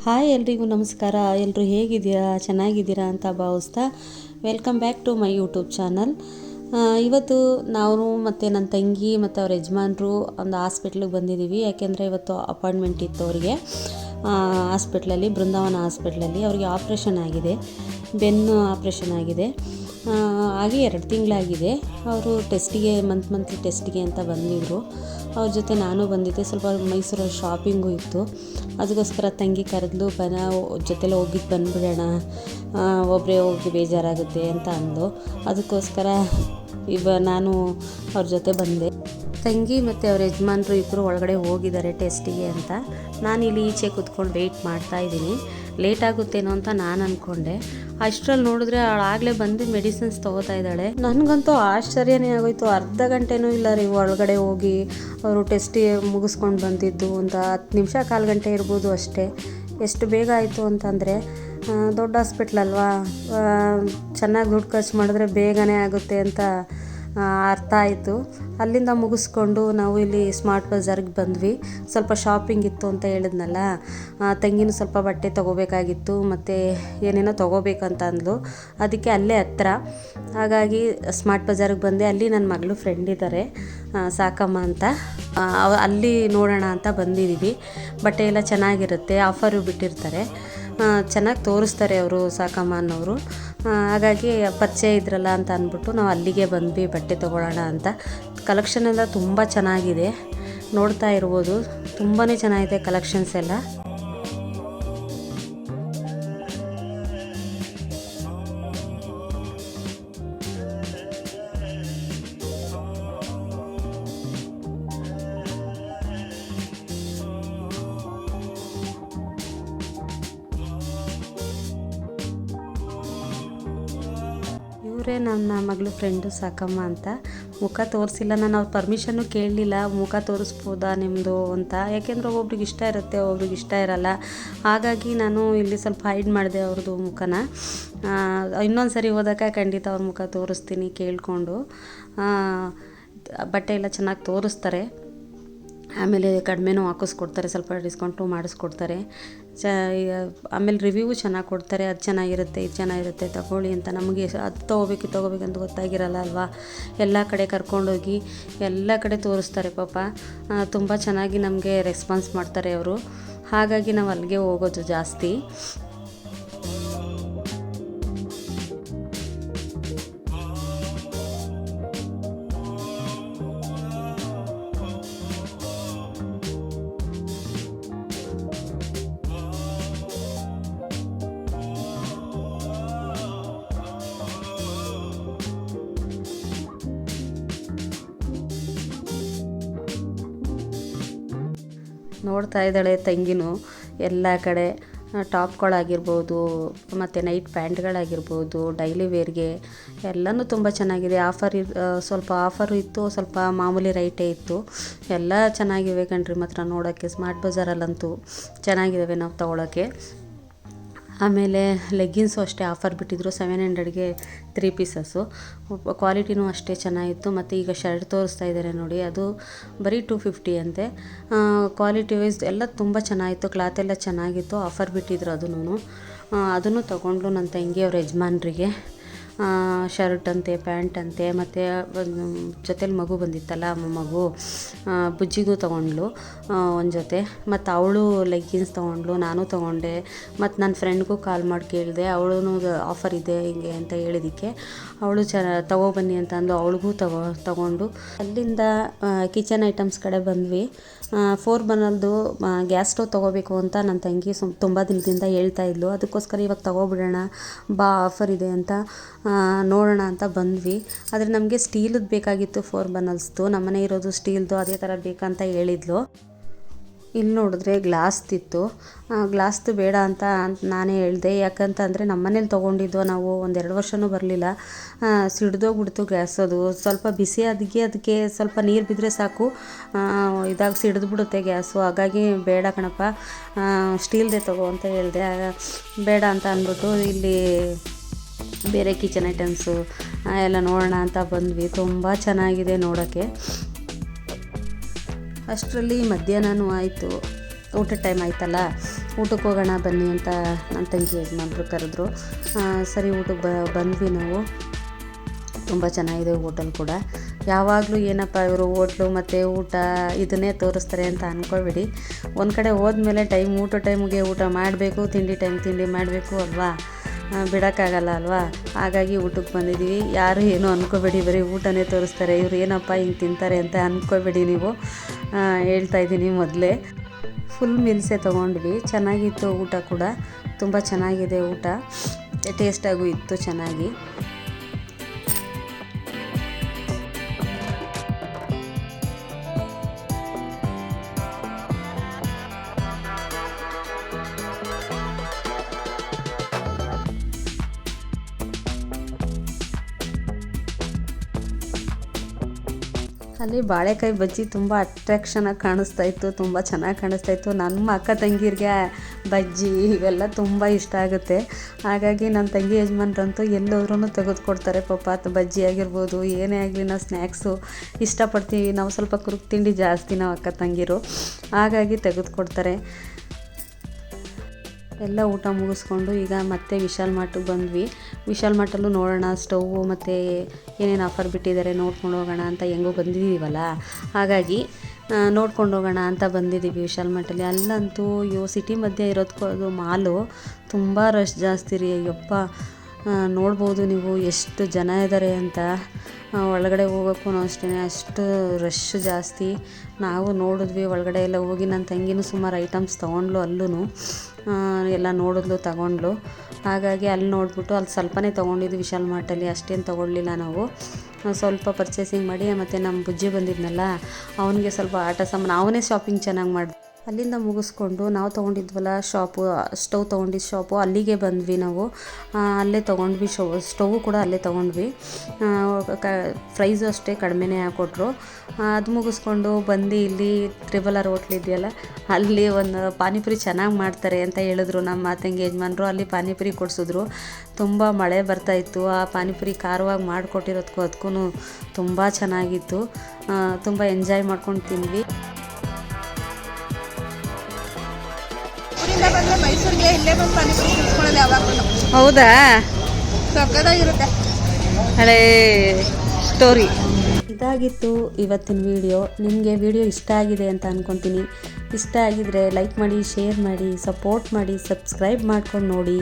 Hi ಎಲ್ರಿಗೂ ನಮಸ್ಕಾರ. ಎಲ್ಲರೂ ಹೇಗಿದ್ದೀರಾ? ಚೆನ್ನಾಗಿದ್ದೀರಾ ಅಂತ ಭಾವಿಸ್ತಾ welcome back to my YouTube channel. ಇವತ್ತು ನಾವು ಮತ್ತು ನನ್ನ ತಂಗಿ ಮತ್ತು ಅವ್ರ ಯಜಮಾನ್ರು ಒಂದು ಹಾಸ್ಪಿಟ್ಲಿಗೆ ಬಂದಿದ್ದೀವಿ. ಯಾಕೆಂದರೆ ಇವತ್ತು ಅಪಾಯಿಂಟ್ಮೆಂಟ್ ಇತ್ತು ಅವರಿಗೆ ಹಾಸ್ಪಿಟ್ಲಲ್ಲಿ, ಬೃಂದಾವನ ಹಾಸ್ಪಿಟ್ಲಲ್ಲಿ. ಅವರಿಗೆ ಆಪ್ರೇಷನ್ ಆಗಿದೆ, ಬೆನ್ನು ಆಪ್ರೇಷನ್ ಆಗಿದೆ. ಹಾಗೆ 2 ತಿಂಗಳಾಗಿದೆ. ಅವರು ಟೆಸ್ಟಿಗೆ ಮಂತ್ಲಿ ಟೆಸ್ಟಿಗೆ ಅಂತ ಬಂದಿದ್ದರು. ಅವ್ರ ಜೊತೆ ನಾನು ಬಂದಿದ್ದೆ. ಸ್ವಲ್ಪ ಮೈಸೂರಲ್ಲಿ ಶಾಪಿಂಗು ಇತ್ತು, ಅದಕ್ಕೋಸ್ಕರ ತಂಗಿ ಕರೆದ್ಲು, ಜೊತೆಲೆ ಹೋಗಿದ್ದು ಬಂದುಬಿಡೋಣ, ಒಬ್ಬರೇ ಹೋಗಿ ಬೇಜಾರಾಗುತ್ತೆ ಅಂತ ಅಂದು. ಅದಕ್ಕೋಸ್ಕರ ನಾನು ಅವ್ರ ಜೊತೆ ಬಂದೆ. ತಂಗಿ ಮತ್ತು ಅವ್ರ ಯಜಮಾನ್ರು ಇಬ್ಬರು ಒಳಗಡೆ ಹೋಗಿದ್ದಾರೆ ಟೆಸ್ಟಿಗೆ ಅಂತ. ನಾನು ಇಲ್ಲಿ ಈಚೆ ಕೂತ್ಕೊಂಡು ವೆಯ್ಟ್ ಮಾಡ್ತಾಯಿದ್ದೀನಿ. ಲೇಟ್ ಆಗುತ್ತೇನೋ ಅಂತ ನಾನು ಅಂದ್ಕೊಂಡೆ. ಅಷ್ಟರಲ್ಲಿ ನೋಡಿದ್ರೆ ಅವಳಾಗಲೇ ಬಂದು ಮೆಡಿಸಿನ್ಸ್ ತೊಗೋತಾ ಇದ್ದಾಳೆ. ನನಗಂತೂ ಆಶ್ಚರ್ಯನೇ ಆಗೋಯ್ತು. ಅರ್ಧ ಗಂಟೆನೂ ಇಲ್ಲ ರೀ ಒಳಗಡೆ ಹೋಗಿ ಅವರು ಟೆಸ್ಟಿಗೆ ಮುಗಿಸ್ಕೊಂಡು ಬಂದಿದ್ದು. ಒಂದು 10 ನಿಮಿಷ 1/4 ಗಂಟೆ ಇರ್ಬೋದು ಅಷ್ಟೇ. ಎಷ್ಟು ಬೇಗ ಆಯಿತು ಅಂತಂದರೆ, ದೊಡ್ಡ ಹಾಸ್ಪಿಟ್ಲ್ ಅಲ್ವಾ, ಚೆನ್ನಾಗಿ ದುಡ್ಡು ಖರ್ಚು ಮಾಡಿದ್ರೆ ಬೇಗನೆ ಆಗುತ್ತೆ ಅಂತ ಅರ್ಥ ಆಯಿತು. ಅಲ್ಲಿಂದ ಮುಗಿಸ್ಕೊಂಡು ನಾವು ಇಲ್ಲಿ ಸ್ಮಾರ್ಟ್ ಬಜಾರ್ಗೆ ಬಂದ್ವಿ. ಸ್ವಲ್ಪ ಶಾಪಿಂಗ್ ಇತ್ತು ಅಂತ ಹೇಳಿದ್ನಲ್ಲ, ತಂಗಿನೂ ಸ್ವಲ್ಪ ಬಟ್ಟೆ ತೊಗೋಬೇಕಾಗಿತ್ತು ಮತ್ತು ಏನೇನೋ ತೊಗೋಬೇಕಂತ ಅಂದ್ಲು. ಅದಕ್ಕೆ ಅಲ್ಲೇ ಹತ್ರ, ಹಾಗಾಗಿ ಸ್ಮಾರ್ಟ್ ಬಜಾರ್ಗೆ ಬಂದೆ. ಅಲ್ಲಿ ನನ್ನ ಮಗಳು ಫ್ರೆಂಡ್ ಇದ್ದಾರೆ, ಸಾಕಮ್ಮ ಅಂತ. ಅಲ್ಲಿ ನೋಡೋಣ ಅಂತ ಬಂದಿದ್ದೀವಿ. ಬಟ್ಟೆ ಎಲ್ಲ ಚೆನ್ನಾಗಿರುತ್ತೆ, ಆಫರು ಬಿಟ್ಟಿರ್ತಾರೆ, ಚೆನ್ನಾಗಿ ತೋರಿಸ್ತಾರೆ ಅವರು, ಸಾಕಮ್ಮ ಅನ್ನೋರು. ಹಾಗಾಗಿ ಪರಿಚಯ ಇದ್ರಲ್ಲ ಅಂತ ಅಂದ್ಬಿಟ್ಟು ನಾವು ಅಲ್ಲಿಗೆ ಬಂದ್ವಿ ಬಟ್ಟೆ ತೊಗೊಳ್ಳೋಣ ಅಂತ. ಕಲೆಕ್ಷನ್ ಎಲ್ಲ ತುಂಬ ಚೆನ್ನಾಗಿದೆ, ನೋಡ್ತಾ ಇರ್ಬೋದು. ತುಂಬಾ ಚೆನ್ನಾಗಿದೆ ಕಲೆಕ್ಷನ್ಸ್ ಎಲ್ಲ. ಇವರೇ ನನ್ನ ಮಗಳು ಫ್ರೆಂಡು ಸಾಕಮ್ಮ ಅಂತ. ಮುಖ ತೋರಿಸಿಲ್ಲ, ನಾನು ಅವ್ರ ಪರ್ಮಿಷನ್ನು ಕೇಳಲಿಲ್ಲ, ಮುಖ ತೋರಿಸ್ಬೋದಾ ನಿಮ್ಮದು ಅಂತ. ಯಾಕೆಂದರೆ ಒಬ್ರಿಗೆ ಇಷ್ಟ ಇರುತ್ತೆ, ಒಬ್ರಿಗೆ ಇಷ್ಟ ಇರಲ್ಲ. ಹಾಗಾಗಿ ನಾನು ಇಲ್ಲಿ ಸ್ವಲ್ಪ ಹೈಡ್ ಮಾಡಿದೆ ಅವ್ರದ್ದು ಮುಖನ. ಇನ್ನೊಂದು ಸರಿ ಹೋದಾಗ ಖಂಡಿತ ಅವ್ರ ಮುಖ ತೋರಿಸ್ತೀನಿ ಕೇಳಿಕೊಂಡು. ಬಟ್ಟೆ ಎಲ್ಲ ಚೆನ್ನಾಗಿ ತೋರಿಸ್ತಾರೆ, ಆಮೇಲೆ ಕಡಿಮೆನೂ ಹಾಕಿಸ್ಕೊಡ್ತಾರೆ, ಸ್ವಲ್ಪ ಡಿಸ್ಕೌಂಟು ಮಾಡಿಸ್ಕೊಡ್ತಾರೆ. ಆಮೇಲೆ ರಿವ್ಯೂ ಚೆನ್ನಾಗಿ ಕೊಡ್ತಾರೆ. ಅದು ಚೆನ್ನಾಗಿರುತ್ತೆ, ಇದು ಚೆನ್ನಾಗಿರುತ್ತೆ, ತಗೊಳ್ಳಿ ಅಂತ. ನಮಗೆ ಅದು ತೊಗೋಬೇಕಂತ ಗೊತ್ತಾಗಿರಲ್ಲ ಅಲ್ವಾ. ಎಲ್ಲ ಕಡೆ ಕರ್ಕೊಂಡೋಗಿ ಎಲ್ಲ ಕಡೆ ತೋರಿಸ್ತಾರೆ ಪಾಪ. ತುಂಬ ಚೆನ್ನಾಗಿ ನಮಗೆ ರೆಸ್ಪಾನ್ಸ್ ಮಾಡ್ತಾರೆ ಅವರು. ಹಾಗಾಗಿ ನಾವು ಅಲ್ಲಿಗೆ ಹೋಗೋದು ಜಾಸ್ತಿ. ನೋಡ್ತಾ ಇದ್ದಾಳೆ ತಂಗಿನೂ ಎಲ್ಲ ಕಡೆ. ಟಾಪ್ಗಳಾಗಿರ್ಬೋದು ಮತ್ತು ನೈಟ್ ಪ್ಯಾಂಟ್ಗಳಾಗಿರ್ಬೋದು, ಡೈಲಿ ವೇರ್ಗೆ ಎಲ್ಲನೂ ತುಂಬ ಚೆನ್ನಾಗಿದೆ. ಸ್ವಲ್ಪ ಆಫರು ಇತ್ತು, ಸ್ವಲ್ಪ ಮಾಮೂಲಿ ರೈಟೇ ಇತ್ತು. ಎಲ್ಲ ಚೆನ್ನಾಗಿವೆ ಕಣ್ರಿ ಮಾತ್ರ ನೋಡೋಕ್ಕೆ. ಸ್ಮಾರ್ಟ್ ಬಜಾರಲ್ಲಂತೂ ಚೆನ್ನಾಗಿದ್ದಾವೆ ನಾವು ತೊಗೊಳಕ್ಕೆ. ಆಮೇಲೆ ಲೆಗ್ಗಿನ್ಸು ಅಷ್ಟೇ ಆಫರ್ ಬಿಟ್ಟಿದ್ರು, 700ಗೆ 3 ಪೀಸಸ್ಸು. ಕ್ವಾಲಿಟಿನೂ ಅಷ್ಟೇ ಚೆನ್ನಾಗಿತ್ತು. ಮತ್ತು ಈಗ ಶರ್ಟ್ ತೋರಿಸ್ತಾ ಇದ್ದಾರೆ ನೋಡಿ, ಅದು ಬರೀ 250 ಅಂತೆ. ಕ್ವಾಲಿಟಿ ವೈಸ್ ಎಲ್ಲ ತುಂಬ ಚೆನ್ನಾಗಿತ್ತು, ಕ್ಲಾತ್ ಎಲ್ಲ ಚೆನ್ನಾಗಿತ್ತು. ಆಫರ್ ಬಿಟ್ಟಿದ್ರು ಅದನ್ನು ತೊಗೊಂಡ್ಲು ನನ್ನ ತಂಗಿ ಅವ್ರ ಯಜಮಾನ್ರಿಗೆ. ಶರ್ಟ್ ಅಂತೆ, ಪ್ಯಾಂಟ್ ಅಂತೆ, ಮತ್ತು ಜೊತೆಲಿ ಮಗು ಬಂದಿತ್ತಲ್ಲ, ಮಗು ಬುಜ್ಜಿಗೂ ತೊಗೊಂಡ್ಲು ಒಂದು ಜೊತೆ. ಮತ್ತು ಅವಳು ಲೆಗ್ಗಿನ್ಸ್ ತೊಗೊಂಡ್ಲು, ನಾನು ತೊಗೊಂಡೆ. ಮತ್ತು ನನ್ನ ಫ್ರೆಂಡ್ಗೂ ಕಾಲ್ ಮಾಡಿ ಕೇಳಿದೆ, ಅವಳು ಆಫರ್ ಇದೆ ಹಿಂಗೆ ಅಂತ ಹೇಳಿದ್ದಕ್ಕೆ ಅವಳು ತೊಗೊಬನ್ನಿ ಅಂತ ಅಂದು ಅವಳಿಗೂ ತೊಗೊಂಡು ಅಲ್ಲಿಂದ ಕಿಚನ್ ಐಟಮ್ಸ್ ಕಡೆ ಬಂದ್ವಿ. 4 ಬರ್ನರ್ದು ಗ್ಯಾಸ್ ಸ್ಟವ್ ತೊಗೋಬೇಕು ಅಂತ ನನ್ನ ತಂಗಿ ತುಂಬ ದಿನದಿಂದ ಹೇಳ್ತಾ ಇದ್ಲು. ಅದಕ್ಕೋಸ್ಕರ ಇವಾಗ ತೊಗೊಬಿಡೋಣ ಬಾ, ಆಫರ್ ಇದೆ ಅಂತ ನೋಡೋಣ ಅಂತ ಬಂದ್ವಿ. ಆದರೆ ನಮಗೆ ಸ್ಟೀಲದ್ದು ಬೇಕಾಗಿತ್ತು, 4 ಬರ್ನರ್ಸ್ದು. ನಮ್ಮನೆ ಇರೋದು ಸ್ಟೀಲ್ದು, ಅದೇ ಥರ ಬೇಕಂತ ಹೇಳಿದ್ಲು. ಇಲ್ಲಿ ನೋಡಿದ್ರೆ ಗ್ಲಾಸ್ದಿತ್ತು. ಗ್ಲಾಸ್ದು ಬೇಡ ಅಂತ ನಾನೇ ಹೇಳಿದೆ. ಯಾಕಂತಂದರೆ ನಮ್ಮ ಮನೇಲಿ ತೊಗೊಂಡಿದ್ದು ನಾವು 1-2 ವರ್ಷವೂ ಬರಲಿಲ್ಲ, ಸಿಡ್ದೋಗ್ಬಿಡ್ತು ಗ್ಯಾಸ್. ಅದು ಸ್ವಲ್ಪ ಬಿಸಿ ಅದಕ್ಕೆ ಸ್ವಲ್ಪ ನೀರು ಬಿದ್ದರೆ ಸಾಕು, ಸಿಡಿದ್ಬಿಡುತ್ತೆ ಗ್ಯಾಸು. ಹಾಗಾಗಿ ಬೇಡ ಕಣಪ್ಪ, ಸ್ಟೀಲ್ದೇ ತೊಗೋ ಅಂತ ಹೇಳಿದೆ. ಬೇಡ ಅಂತ ಅಂದ್ಬಿಟ್ಟು ಇಲ್ಲಿ ಬೇರೆ ಕಿಚನ್ ಐಟಮ್ಸು ಎಲ್ಲ ನೋಡೋಣ ಅಂತ ಬಂದ್ವಿ. ತುಂಬ ಚೆನ್ನಾಗಿದೆ ನೋಡೋಕ್ಕೆ. ಅಷ್ಟರಲ್ಲಿ ಮಧ್ಯಾಹ್ನವೂ ಆಯಿತು, ಊಟದ ಟೈಮ್ ಆಯ್ತಲ್ಲ. ಊಟಕ್ಕೆ ಹೋಗೋಣ ಬನ್ನಿ ಅಂತ ನನ್ನ ತಂಗಿ ಯಜಮಾನ್ರು ಕರೆದ್ರು. ಸರಿ ಊಟಕ್ಕೆ ಬಂದ್ವಿ ನಾವು. ತುಂಬ ಚೆನ್ನಾಗಿದೆ ಹೋಟೆಲ್ ಕೂಡ. ಯಾವಾಗಲೂ ಏನಪ್ಪ ಇವರು ಹೋಟ್ಲು ಮತ್ತು ಊಟ ಇದನ್ನೇ ತೋರಿಸ್ತಾರೆ ಅಂತ ಅಂದ್ಕೊಳ್ಬೇಡಿ. ಒಂದು ಕಡೆ ಹೋದ್ಮೇಲೆ ಊಟ ಟೈಮ್ಗೆ ಊಟ ಮಾಡಬೇಕು, ತಿಂಡಿ ತಿಂಡಿ ಮಾಡಬೇಕು ಅಲ್ವಾ, ಬಿಡೋಕ್ಕಾಗಲ್ಲ ಅಲ್ವಾ. ಹಾಗಾಗಿ ಊಟಕ್ಕೆ ಬಂದಿದ್ದೀವಿ. ಯಾರು ಏನೂ ಅಂದ್ಕೋಬೇಡಿ, ಬರೀ ಊಟನೇ ತೋರಿಸ್ತಾರೆ ಇವ್ರು, ಏನಪ್ಪ ಹಿಂಗೆ ತಿಂತಾರೆ ಅಂತ ಅಂದ್ಕೋಬೇಡಿ ನೀವು. ಹೇಳ್ತಾಯಿದ್ದೀನಿ ಮೊದಲೇ. ಫುಲ್ ಮೀಲ್ಸೇ ತೊಗೊಂಡ್ವಿ. ಚೆನ್ನಾಗಿತ್ತು ಊಟ ಕೂಡ, ತುಂಬ ಚೆನ್ನಾಗಿದೆ ಊಟ, ಟೇಸ್ಟಾಗೂ ಇತ್ತು ಚೆನ್ನಾಗಿ. ಅಲ್ಲಿ ಬಾಳೆಕಾಯಿ ಬಜ್ಜಿ ತುಂಬ ಅಟ್ರಾಕ್ಷನಾಗಿ ಕಾಣಿಸ್ತಾಯಿತ್ತು, ತುಂಬ ಚೆನ್ನಾಗಿ ಕಾಣಿಸ್ತಾಯಿತ್ತು. ನಮ್ಮ ಅಕ್ಕ ತಂಗಿರಿಗೆ ಬಜ್ಜಿ ಇವೆಲ್ಲ ತುಂಬ ಇಷ್ಟ ಆಗುತ್ತೆ. ಹಾಗಾಗಿ ನನ್ನ ತಂಗಿ ಯಜಮಾನ್ರಂತೂ ಎಲ್ಲೋದ್ರೂ ತೆಗೆದುಕೊಡ್ತಾರೆ. ಪಾಪ ಬಜ್ಜಿ ಆಗಿರ್ಬೋದು, ಏನೇ ಆಗಲಿ ನಾವು ಸ್ನ್ಯಾಕ್ಸು ಇಷ್ಟಪಡ್ತೀವಿ. ನಾವು ಸ್ವಲ್ಪ ಕುರುಕು ತಿಂಡಿ ಜಾಸ್ತಿ ನಾವು ಅಕ್ಕ ತಂಗಿರು, ಹಾಗಾಗಿ ತೆಗೆದುಕೊಡ್ತಾರೆ. ಎಲ್ಲ ಊಟ ಮುಗಿಸ್ಕೊಂಡು ಈಗ ಮತ್ತೆ ವಿಶಾಲ್ ಮಾರ್ಟಿಗೆ ಬಂದ್ವಿ. ವಿಶಾಲ್ ಮಾರ್ಟಲ್ಲೂ ನೋಡೋಣ ಸ್ಟೌವು ಮತ್ತು ಏನೇನು ಆಫರ್ ಬಿಟ್ಟಿದ್ದಾರೆ ನೋಡ್ಕೊಂಡು ಹೋಗೋಣ ಅಂತ, ಹೆಂಗೋ ಬಂದಿದ್ದೀವಲ್ಲ ಹಾಗಾಗಿ ನೋಡ್ಕೊಂಡು ಹೋಗೋಣ ಅಂತ ಬಂದಿದ್ದೀವಿ ವಿಶಾಲ್ ಮಾರ್ಟಲ್ಲಿ. ಅಲ್ಲಂತೂ ಸಿಟಿ ಮಧ್ಯೆ ಇರೋದಕ್ಕೂ ಅದು ಮಾಲು ತುಂಬ ರಶ್ ಜಾಸ್ತಿ ರೀ. ಯಪ್ಪ, ನೋಡ್ಬೋದು ನೀವು ಎಷ್ಟು ಜನ ಇದ್ದಾರೆ ಅಂತ. ಒಳಗಡೆ ಹೋಗೋಕ್ಕೂ ಅಷ್ಟೇ ಅಷ್ಟು ರಶ್ ಜಾಸ್ತಿ. ನಾವು ನೋಡಿದ್ವಿ ಒಳಗಡೆ ಎಲ್ಲ ಹೋಗಿ. ನನ್ನ ತಂಗಿನೂ ಸುಮಾರು ಐಟಮ್ಸ್ ತೊಗೊಂಡ್ಲು, ಅಲ್ಲೂ ಎಲ್ಲ ನೋಡಿದ್ಲು, ತಗೊಂಡ್ಲು. ಹಾಗಾಗಿ ಅಲ್ಲಿ ನೋಡಿಬಿಟ್ಟು ಅಲ್ಲಿ ಸ್ವಲ್ಪನೇ ತೊಗೊಂಡಿದ್ದು ವಿಶಾಲ್ ಮಾರ್ಟಲ್ಲಿ, ಅಷ್ಟೇನು ತೊಗೊಳ್ಲಿಲ್ಲ ನಾವು. ಸ್ವಲ್ಪ ಪರ್ಚೇಸಿಂಗ್ ಮಾಡಿ ಮತ್ತು ನಮ್ಮ ಬುಜ್ಜಿ ಬಂದಿದ್ನಲ್ಲ ಅವನಿಗೆ ಸ್ವಲ್ಪ ಆಟ ಸಾಮಾನು, ಅವನೇ ಶಾಪಿಂಗ್ ಚೆನ್ನಾಗಿ ಮಾಡಿ ಅಲ್ಲಿಂದ ಮುಗಿಸ್ಕೊಂಡು ನಾವು ತೊಗೊಂಡಿದ್ವಲ್ಲ ಶಾಪು, ಸ್ಟವ್ ತೊಗೊಂಡಿದ್ದು ಶಾಪು, ಅಲ್ಲಿಗೆ ಬಂದ್ವಿ ನಾವು. ಅಲ್ಲೇ ತೊಗೊಂಡ್ವಿ ಸ್ಟವ್ ಕೂಡ ಅಲ್ಲೇ ತೊಗೊಂಡ್ವಿ. ಪ್ರೈಸು ಅಷ್ಟೇ ಕಡಿಮೆನೇ ಹಾಕ್ಕೊಟ್ರು. ಅದು ಮುಗಿಸ್ಕೊಂಡು ಬಂದು ಇಲ್ಲಿ ತ್ರಿಬಲ್ ಹೋಟ್ಲ್ ಇದೆಯಲ್ಲ, ಅಲ್ಲಿ ಒಂದು ಪಾನಿಪುರಿ ಚೆನ್ನಾಗಿ ಮಾಡ್ತಾರೆ ಅಂತ ಹೇಳಿದ್ರು ನಮ್ಮ ತಂಗಿ ಯಜಮಾನ್ರು. ಅಲ್ಲಿ ಪಾನಿಪುರಿ ಕೊಡಿಸಿದ್ರು. ತುಂಬ ಮಳೆ ಬರ್ತಾಯಿತ್ತು. ಆ ಪಾನಿಪುರಿ ಖಾರವಾಗಿ ಮಾಡಿಕೊಟ್ಟಿರೋದಕ್ಕೂ ಅದಕ್ಕೂ ತುಂಬ ಚೆನ್ನಾಗಿತ್ತು. ತುಂಬ ಎಂಜಾಯ್ ಮಾಡ್ಕೊಂಡು ತಿಂದ್ವಿ. ಮೈಸೂರಿಗೆ ಇಲ್ಲೇ ಬಂದು ಪಾನಿಪುರಿ ತಿನ್ಸ್ಕೊಳ್ಳೋದು ಯಾವಾಗಲೂ. ಹೌದಾ, ಸಕ್ಕತ್ತಾಗಿರುತ್ತೆ. ಹಳೇ ಸ್ಟೋರಿ. ಇದಾಗಿತ್ತು ಇವತ್ತಿನ ವಿಡಿಯೋ. ನಿಮಗೆ ವಿಡಿಯೋ ಇಷ್ಟ ಆಗಿದೆ ಅಂತ ಅಂದ್ಕೊತೀನಿ. ಇಷ್ಟ ಆಗಿದರೆ ಲೈಕ್ ಮಾಡಿ, ಶೇರ್ ಮಾಡಿ, ಸಪೋರ್ಟ್ ಮಾಡಿ, ಸಬ್ಸ್ಕ್ರೈಬ್ ಮಾಡ್ಕೊಂಡು ನೋಡಿ.